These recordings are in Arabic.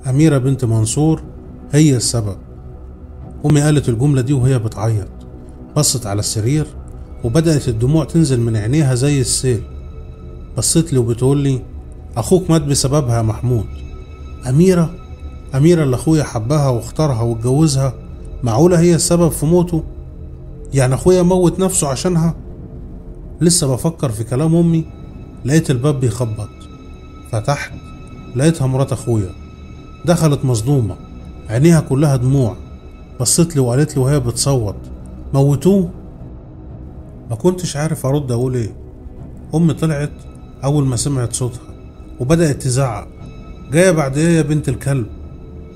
أميرة بنت منصور هي السبب. أمي قالت الجملة دي وهي بتعيط، بصت على السرير وبدأت الدموع تنزل من عينيها زي السيل. بصت لي وبتقول لي أخوك مات بسببها يا محمود. أميرة اللي أخويا حبها واختارها واتجوزها، معقولة هي السبب في موته؟ يعني أخويا موت نفسه عشانها؟ لسه بفكر في كلام أمي لقيت الباب بيخبط. فتحت لقيتها مرات أخويا، دخلت مصدومة عينيها كلها دموع. بصت لي وقالت لي وهي بتصوت موتوه. ما كنتش عارف أرد أقول إيه. أمي طلعت أول ما سمعت صوتها وبدأت تزعق جاية بعد إيه يا بنت الكلب.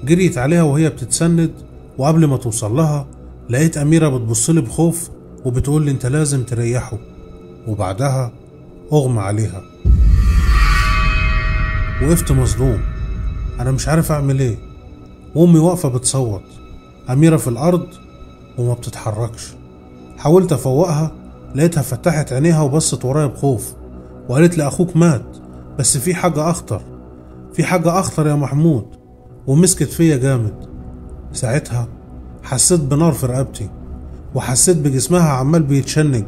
جريت عليها وهي بتتسند، وقبل ما توصل لها لقيت أميرة بتبصلي بخوف وبتقول لي أنت لازم تريحه. وبعدها أغمى عليها. وقفت مصدوم، أنا مش عارف أعمل إيه. وأمي واقفة بتصوت، أميرة في الأرض وما بتتحركش. حاولت أفوقها لقيتها فتحت عينيها وبصت ورايا بخوف وقالت لي أخوك مات، بس في حاجة أخطر يا محمود. ومسكت فيا جامد. ساعتها حسيت بنار في رقبتي وحسيت بجسمها عمال بيتشنج،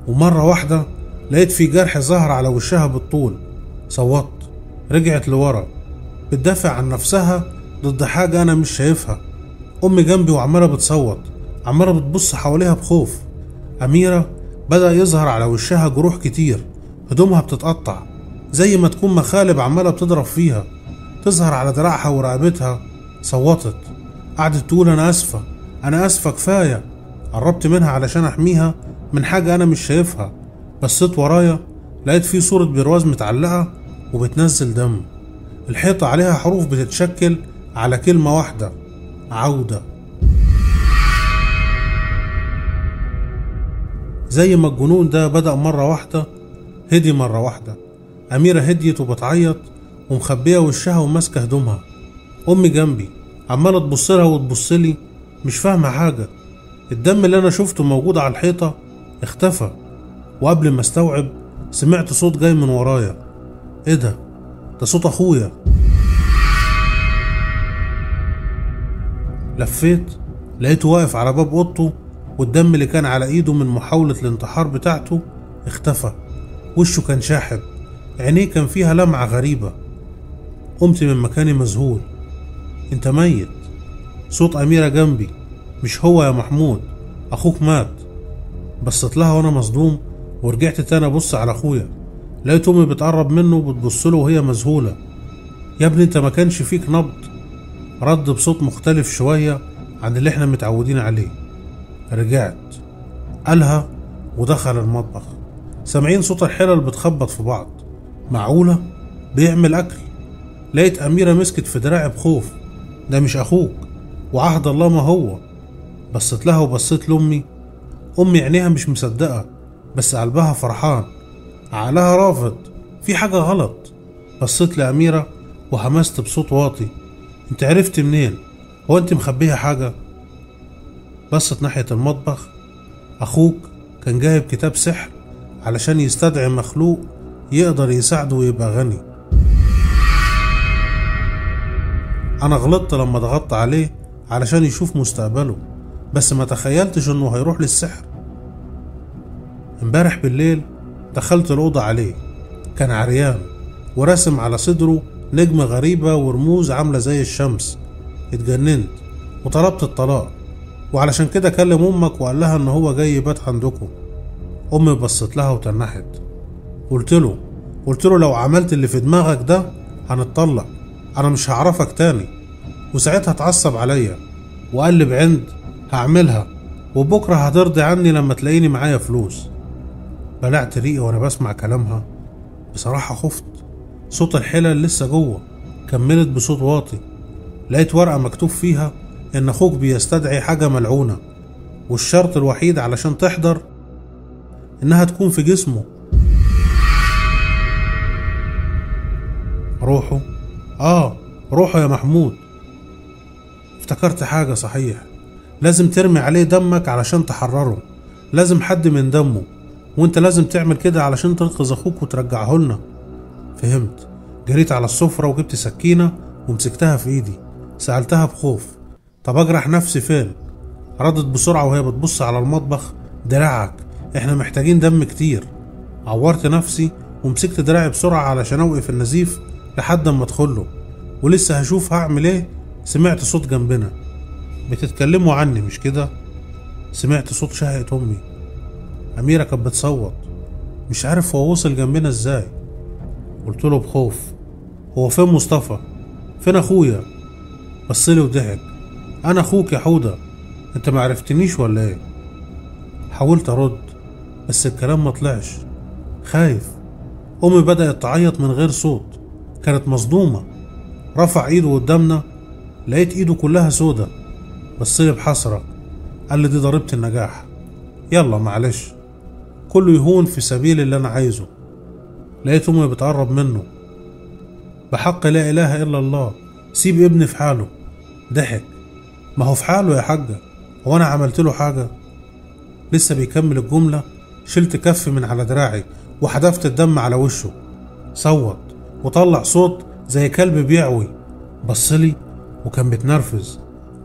ومرة واحدة لقيت في جرح ظهر على وشها بالطول. صوت، رجعت لورا بتدافع عن نفسها ضد حاجة أنا مش شايفها. أمي جنبي وعمالة بتصوت، عمالة بتبص حواليها بخوف. أميرة بدأ يظهر على وشها جروح كتير، هدومها بتتقطع زي ما تكون مخالب عمالة بتضرب فيها، تظهر على دراعها ورقبتها. صوتت، قعدت تقول أنا آسفة كفاية. قربت منها علشان أحميها من حاجة أنا مش شايفها. بصيت ورايا لقيت في صورة برواز متعلقة وبتنزل دم، الحيطة عليها حروف بتتشكل على كلمة واحدة: عودة. زي ما الجنون ده بدأ مرة واحدة هدي مرة واحدة. أميرة هديت وبتعيط ومخبية وشها وماسكة هدومها. أمي جنبي عمالة تبصلها وتبصلي مش فاهمة حاجة. الدم اللي أنا شفته موجود على الحيطة اختفى، وقبل ما استوعب سمعت صوت جاي من ورايا. ايه ده صوت أخويا. لفيت لقيته واقف على باب أوضته، والدم اللي كان على ايده من محاولة الانتحار بتاعته اختفى. وشه كان شاحب، عينيه كان فيها لمعة غريبة. قمت من مكاني مذهول. انت ميت. صوت أميرة جنبي، مش هو يا محمود، أخوك مات. بصت لها وانا مصدوم ورجعت تاني ابص على أخويا. لقيت أمي بتقرب منه وبتبصله وهي مذهولة. يا ابني انت ما كانش فيك نبض. رد بصوت مختلف شوية عن اللي احنا متعودين عليه. رجعت قالها ودخل المطبخ. سامعين صوت الحلل بتخبط في بعض. معقولة بيعمل أكل. لقيت أميرة مسكت في دراعي بخوف. ده مش أخوك وعهد الله ما هو. بصت لها وبصت لأمي. أمي عينيها مش مصدقة بس قلبها فرحان، عقلها رافض في حاجة غلط. بصت لأميرة وهمست بصوت واطي، انت عرفت منين؟ هو انت مخبيها حاجة؟ بصت ناحية المطبخ. أخوك كان جايب كتاب سحر علشان يستدعي مخلوق يقدر يساعده ويبقى غني. أنا غلطت لما ضغطت عليه علشان يشوف مستقبله، بس ما تخيلتش انه هيروح للسحر. امبارح بالليل دخلت الأوضة عليه، كان عريان ورسم على صدره نجمة غريبة ورموز عاملة زي الشمس. اتجننت وطلبت الطلاق، وعلشان كده كلم أمك وقال لها ان هو جاي يبات عندكم. أمي بصت لها وتنحت. قلت له لو عملت اللي في دماغك ده هنتطلق، انا مش هعرفك تاني. وساعتها اتعصب عليا وقال لي بعند هعملها وبكرة هترضي عني لما تلاقيني معايا فلوس. بلعت ريقي وانا بسمع كلامها. بصراحة خفت. صوت الحلل لسه جوه. كملت بصوت واطي. لقيت ورقة مكتوب فيها ان اخوك بيستدعي حاجة ملعونة، والشرط الوحيد علشان تحضر انها تكون في جسمه. روحه يا محمود. افتكرت حاجة صحيح، لازم ترمي عليه دمك علشان تحرره، لازم حد من دمه، وانت لازم تعمل كده علشان تنقذ اخوك وترجعه لنا. فهمت. جريت على السفرة وجبت سكينة ومسكتها في ايدي. سألتها بخوف: طب اجرح نفسي فين؟ ردت بسرعة وهي بتبص على المطبخ: دراعك، احنا محتاجين دم كتير. عورت نفسي ومسكت دراعي بسرعة علشان اوقف النزيف لحد اما ادخله، ولسه هشوف هعمل ايه سمعت صوت جنبنا: بتتكلموا عني مش كده؟ سمعت صوت شهقة امي. أميرة كانت بتصوت. مش عارف هو وصل جنبنا ازاي. قلت له بخوف: هو فين مصطفى؟ فين اخويا؟ بصلي وضحك: انا اخوك يا حودة، انت معرفتنيش ولا ايه؟ حاولت ارد بس الكلام ما طلعش. خايف. امي بدأت تعيط من غير صوت، كانت مصدومة. رفع ايده قدامنا، لقيت ايده كلها سودة. بصلي بحسرة، قال لي: دي ضريبة النجاح، يلا معلش، كله يهون في سبيل اللي انا عايزه. لقيت امي بتقرب منه: بحق لا اله الا الله، سيب ابني في حاله. ضحك: ما هو في حاله يا حاجة، هو انا عملت له حاجة؟ لسه بيكمل الجملة شلت كف من على دراعي وحدفت الدم على وشه. صوت وطلع صوت زي كلب بيعوي. بصلي وكان بيتنرفز،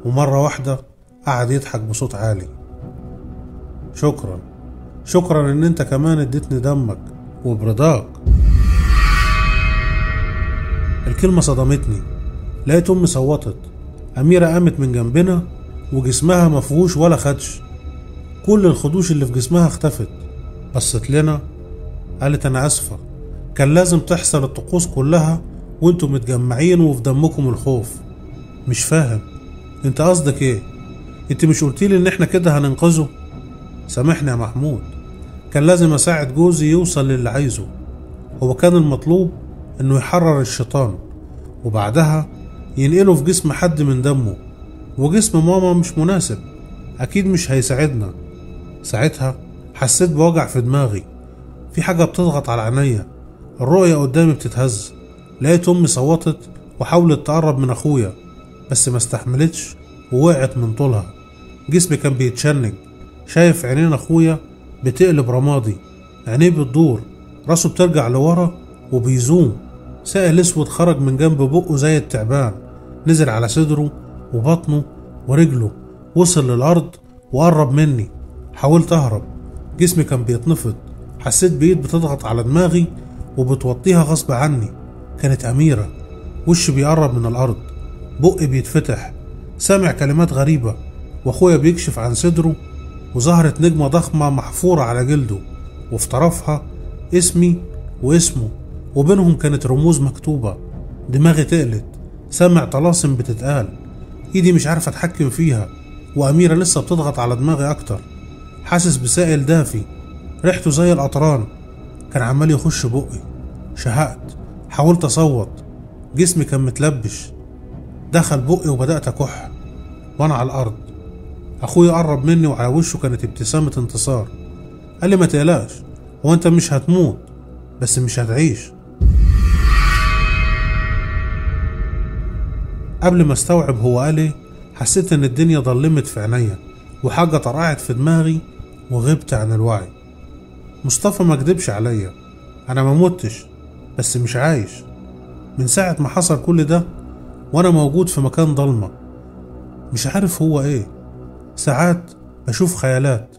ومرة واحدة قعد يضحك بصوت عالي: شكرا ان انت كمان اديتني دمك وبرضاك. الكلمة صدمتني. لقيت امي صوتت. أميرة قامت من جنبنا وجسمها مفهوش ولا خدش، كل الخدوش اللي في جسمها اختفت. بصت لنا قالت: انا اسفة، كان لازم تحصل الطقوس كلها وانتم متجمعين وفي دمكم الخوف. مش فاهم انت قصدك ايه؟ انت مش قلتيلي ان احنا كده هننقذه؟ سامحني يا محمود، كان لازم اساعد جوزي يوصل للي عايزه. هو كان المطلوب انه يحرر الشيطان وبعدها ينقله في جسم حد من دمه، وجسم ماما مش مناسب، اكيد مش هيساعدنا. ساعتها حسيت بوجع في دماغي، في حاجة بتضغط على عينيا، الرؤية قدامي بتتهز. لقيت امي صوتت وحاولت تقرب من اخويا بس ما استحملتش ووقعت من طولها. جسمي كان بيتشنج، شايف عينين اخويا بتقلب رمادي، عينيه بتدور، راسه بترجع لورا وبيزوم. سائل اسود خرج من جنب بقه زي التعبان، نزل على صدره وبطنه ورجله، وصل للارض وقرب مني. حاولت اهرب، جسمي كان بيتنفض، حسيت بايد بتضغط على دماغي وبتوطيها غصب عني. كانت أميرة. وشي بيقرب من الارض، بقي بيتفتح، سامع كلمات غريبة، واخويا بيكشف عن صدره وظهرت نجمة ضخمة محفورة على جلده، وفي طرفها اسمي واسمه، وبينهم كانت رموز مكتوبة. دماغي تقلت، سامع طلاسم بتتقال، ايدي مش عارف اتحكم فيها، وأميرة لسه بتضغط على دماغي اكتر. حاسس بسائل دافي ريحته زي القطران كان عمال يخش بقي. شهقت، حاولت اصوت، جسمي كان متلبش، دخل بقي وبدأت اكح وانا على الارض. اخويا قرب مني وعلى وشه كانت ابتسامة انتصار. قال لي: ما تقلقش، هو انت مش هتموت بس مش هتعيش. قبل ما استوعب هو قال ايه حسيت ان الدنيا ضلمت في عينيا وحاجة طرقعت في دماغي وغبت عن الوعي. مصطفى ما كدبش عليا، انا ما متش بس مش عايش. من ساعة ما حصل كل ده وانا موجود في مكان ضلمة، مش عارف هو ايه. ساعات بشوف خيالات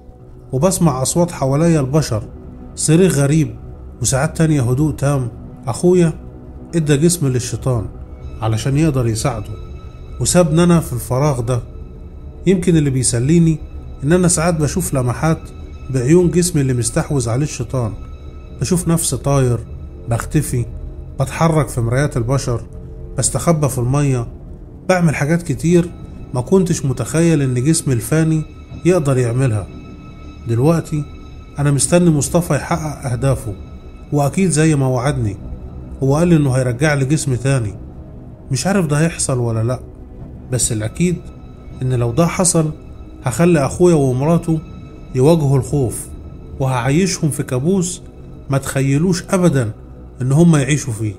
وبسمع اصوات حواليا البشر، صريخ غريب، وساعات تانية هدوء تام. اخويا ادى جسم للشيطان علشان يقدر يساعده وسابني انا في الفراغ ده. يمكن اللي بيسليني ان انا ساعات بشوف لمحات بعيون جسمي اللي مستحوذ عليه الشيطان، بشوف نفسي طاير، بختفي، بتحرك في مرايات البشر، بستخبى في المية، بعمل حاجات كتير ما كنتش متخيل ان جسمي الفاني يقدر يعملها. دلوقتي انا مستني مصطفى يحقق اهدافه، واكيد زي ما وعدني هو قال لي انه هيرجع لي جسم تاني. مش عارف ده هيحصل ولا لا، بس الاكيد ان لو ده حصل هخلي اخويا ومراته يواجهوا الخوف، وهعيشهم في كابوس ما تخيلوش ابدا ان هم يعيشوا فيه.